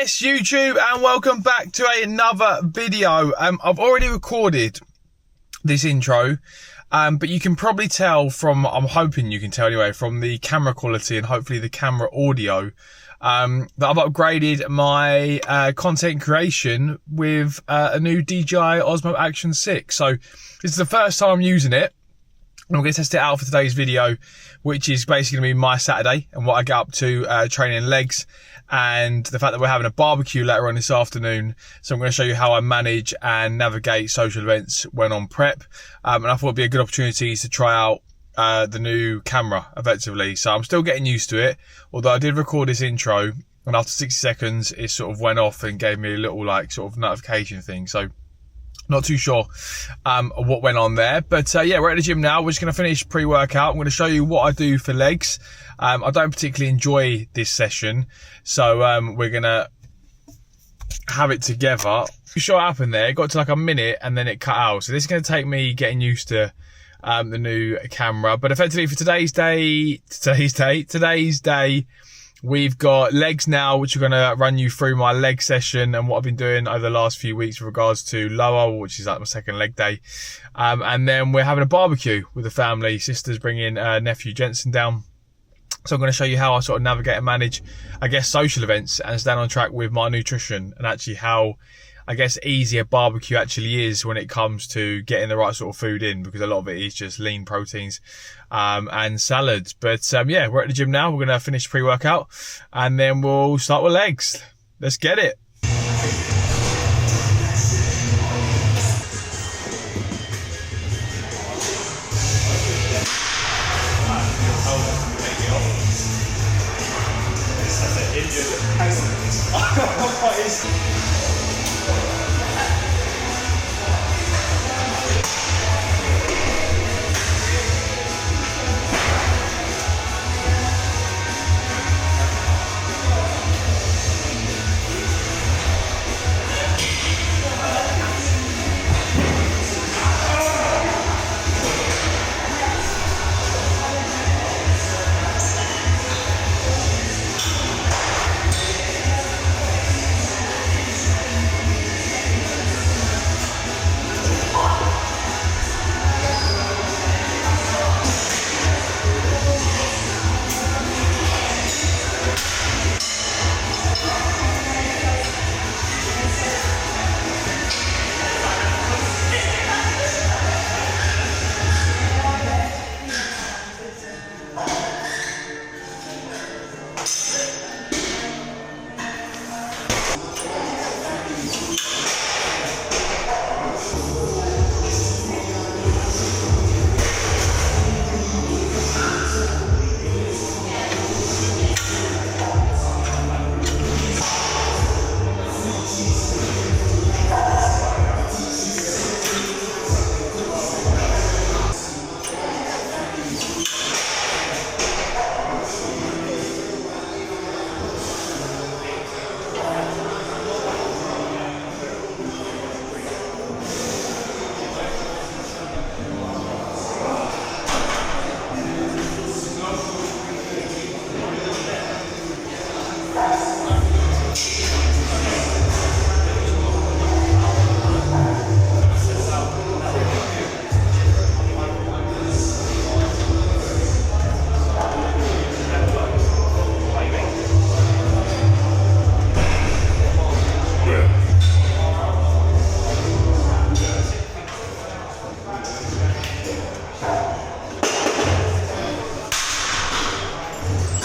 Yes, YouTube, and welcome back to another video. I've already recorded this intro, but you can probably tell from, I'm hoping you can tell anyway, from the camera quality and hopefully the camera audio, that I've upgraded my content creation with a new DJI Osmo Action 6. So this is the first time I'm using it. I'm going to test it out for today's video, which is basically going to be my Saturday and what I get up to training legs, and the fact that we're having a barbecue later on this afternoon. So I'm going to show you how I manage and navigate social events when on prep. And I thought it'd be a good opportunity to try out the new camera effectively. So I'm still getting used to it, although I did record this intro and after 60 seconds it sort of went off and gave me a little like sort of notification thing. So not too sure what went on there, but yeah, we're at the gym now. We're just going to finish pre-workout. I'm going to show you what I do for legs. I don't particularly enjoy this session, so we're going to have it together. You saw what happened there. It got to like a minute and then it cut out. So this is going to take me getting used to the new camera. But effectively for today's day, we've got legs now, which are going to run you through my leg session and what I've been doing over the last few weeks with regards to lower, which is like my second leg day. And then we're having a barbecue with the family. Sister's bringing nephew Jensen down. So I'm going to show you how I sort of navigate and manage, I guess, social events and stand on track with my nutrition, and actually how, I guess, easy a barbecue actually is when it comes to getting the right sort of food in, because a lot of it is just lean proteins and salads. But yeah, we're at the gym now. We're going to finish pre-workout and then we'll start with legs. Let's get it.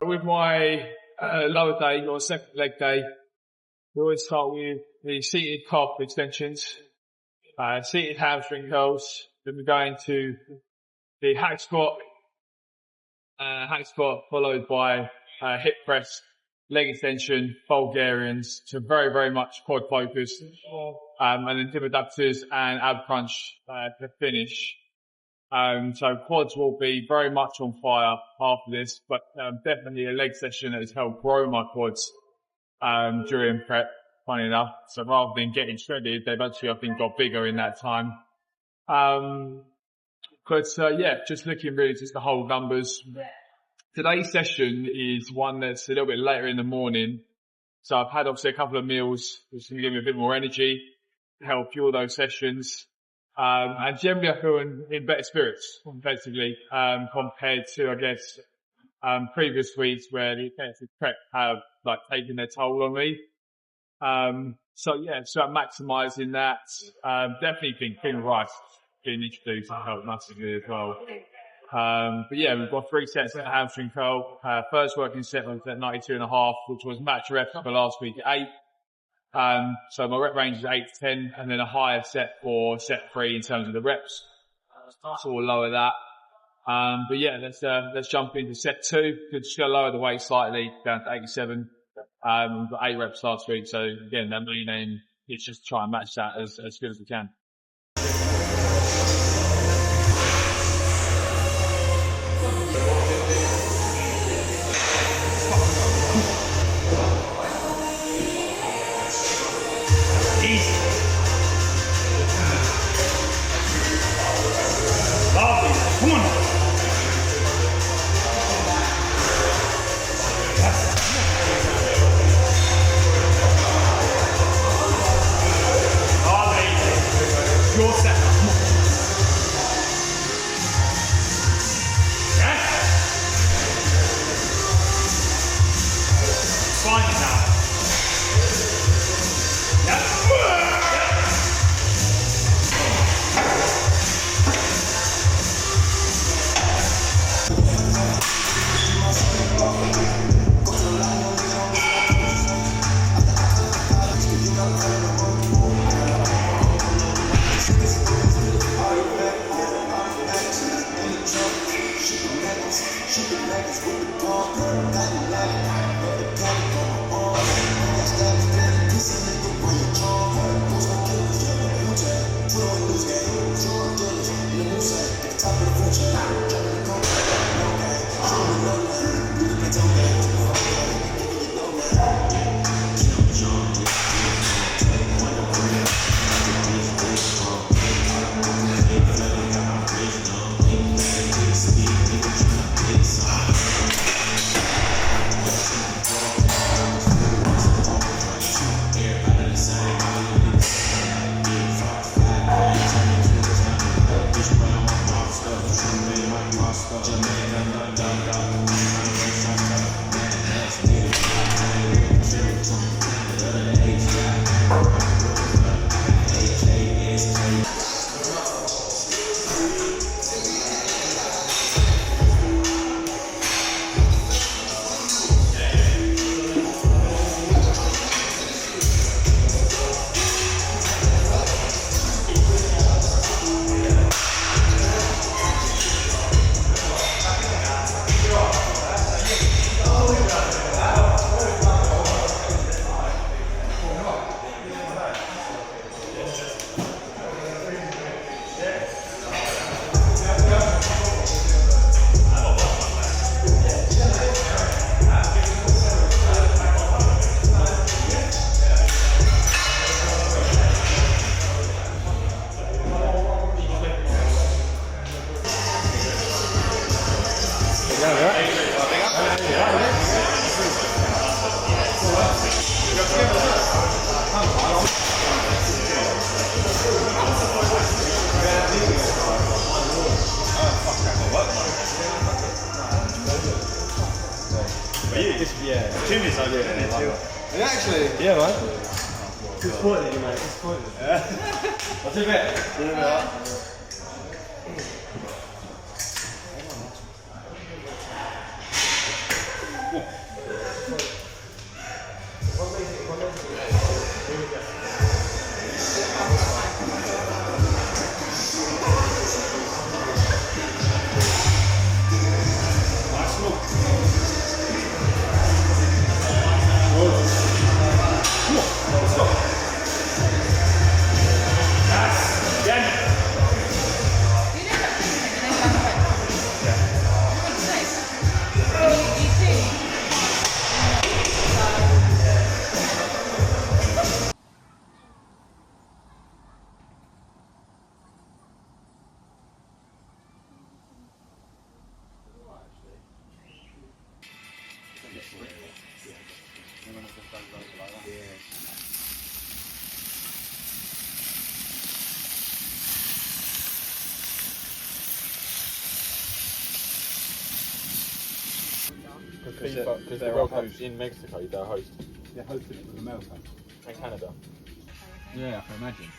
With my lower day or second leg day, we always start with the seated calf extensions, seated hamstring curls. Then we go into the hack squat followed by hip press, leg extension, Bulgarians, so very, very much quad focused, and then tib adductors and ab crunch to finish. So quads will be very much on fire after this, but definitely a leg session that has helped grow my quads during prep, funny enough. So rather than getting shredded, they've actually, I think, got bigger in that time. Yeah, just looking really just the whole numbers. Today's session is one that's a little bit later in the morning. So I've had obviously a couple of meals, which can give me a bit more energy, help fuel those sessions. And generally I feel in better spirits, effectively, compared to, I guess, previous weeks where the intensive prep have like taken their toll on me. So I'm maximising that. Definitely think King Rice being introduced has helped massively as well. But yeah, we've got 3 sets at hamstring curl. First working set was at 92.5, which was match reps for last week at 8. So my rep range is 8 to 10, and then a higher set for set 3 in terms of the reps. So we'll lower that. But yeah, let's jump into set 2. Just gonna lower the weight slightly down to 87. We've got 8 reps last week. So again, that main aim is just try and match that as good as we can. Come on. Your set. Come on. Yes. Find it now. Yeah, actually. Yeah, man. Disappointed you, mate. Disappointed. What's it bet? FIFA, because the World Cup's in Mexico, they're host. They're hosting it in America. And Canada. Yeah, I can imagine.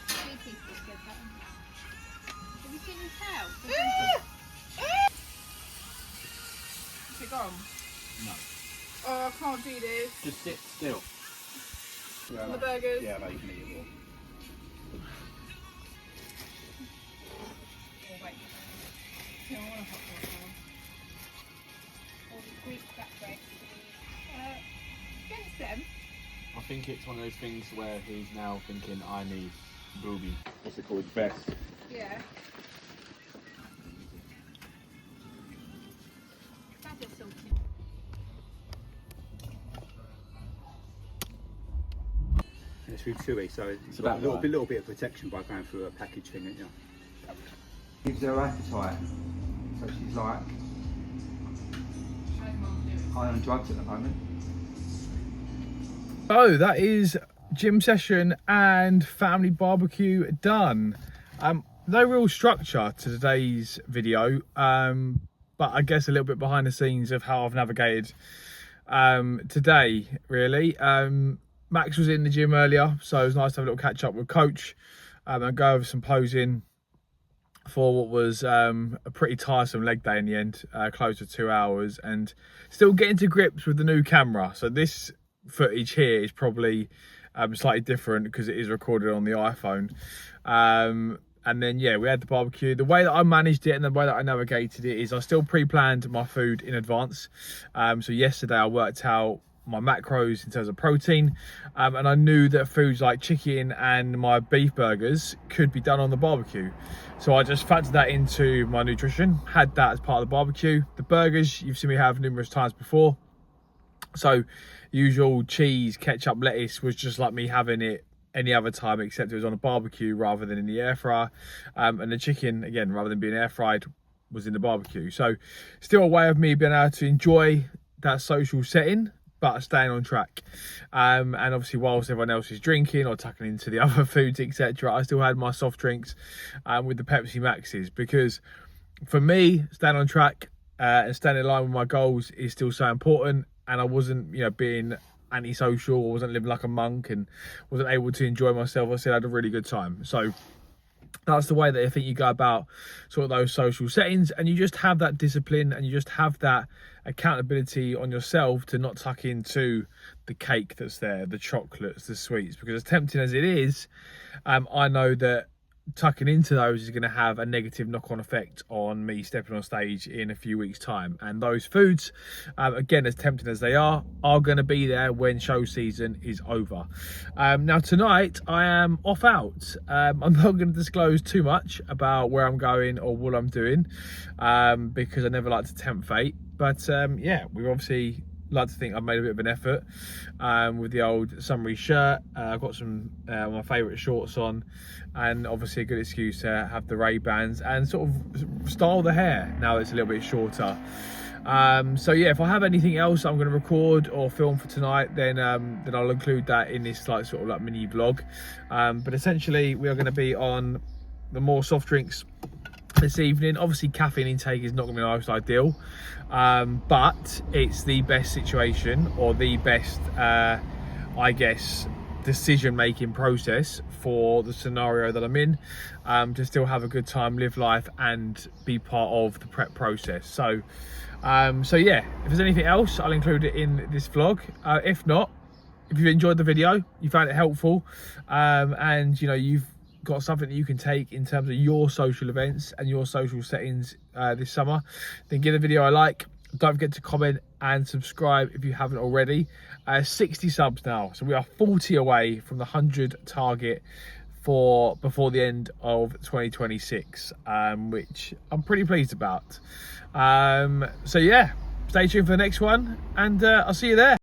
Have you seen his tail? Is it gone? No. Oh, I can't do this. Just sit still. Yeah, The burgers. Yeah, no, you can eat it all. Oh, wait. No, I want a hot dog now. Or the Greek flatbread. Against them. I think it's one of those things where he's now thinking, I need booby. What's it called? Best. Yeah. That's just salty. It's through chewy, so it's about about a right. little bit of protection by going through a package thing, you know. Gives her appetite, so she's like high on drugs at the moment. So that is gym session and family barbecue done. No real structure to today's video, but I guess a little bit behind the scenes of how I've navigated today, really. Max was in the gym earlier, so it was nice to have a little catch up with Coach and go over some posing for what was a pretty tiresome leg day in the end, close to 2 hours, and still getting to grips with the new camera. So this footage here is probably slightly different because it is recorded on the iPhone. And then, yeah, we had the barbecue. The way that I managed it and the way that I navigated it is I still pre-planned my food in advance. So yesterday I worked out my macros in terms of protein, and I knew that foods like chicken and my beef burgers could be done on the barbecue. So I just factored that into my nutrition, had that as part of the barbecue. The burgers, you've seen me have numerous times before. So usual cheese, ketchup, lettuce was just like me having it any other time, except it was on a barbecue rather than in the air fryer. And the chicken, again, rather than being air fried, was in the barbecue. So still a way of me being able to enjoy that social setting, but staying on track. And obviously whilst everyone else is drinking or tucking into the other foods, etc., I still had my soft drinks with the Pepsi Maxes, because for me, staying on track and staying in line with my goals is still so important. And I wasn't, being antisocial, or wasn't living like a monk and wasn't able to enjoy myself. I still had a really good time. So that's the way that I think you go about sort of those social settings, and you just have that discipline and you just have that accountability on yourself to not tuck into the cake that's there, the chocolates, the sweets, because as tempting as it is, I know that tucking into those is going to have a negative knock-on effect on me stepping on stage in a few weeks' time. And those foods, again, as tempting as they are going to be there when show season is over. Now tonight I am off out. I'm not going to disclose too much about where I'm going or what I'm doing, because I never like to tempt fate. But yeah, we've obviously like to think I've made a bit of an effort with the old summery shirt. I've got some my favourite shorts on, and obviously a good excuse to have the Ray-Bans and sort of style the hair now it's a little bit shorter. So yeah, if I have anything else I'm going to record or film for tonight, then I'll include that in this sort of like mini vlog. But essentially we are going to be on the more soft drinks this evening. Obviously caffeine intake is not going to be the most ideal, but it's the best situation, or the best I guess decision making process for the scenario that I'm in, to still have a good time, live life, and be part of the prep process. So so yeah, if there's anything else I'll include it in this vlog. If not, if you've enjoyed the video, you found it helpful, and you've got something that you can take in terms of your social events and your social settings this summer, then give the video a like. Don't forget to comment and subscribe if you haven't already. 60 subs now, so we are 40 away from the 100 target for before the end of 2026, which I'm pretty pleased about. So yeah, stay tuned for the next one, and I'll see you there.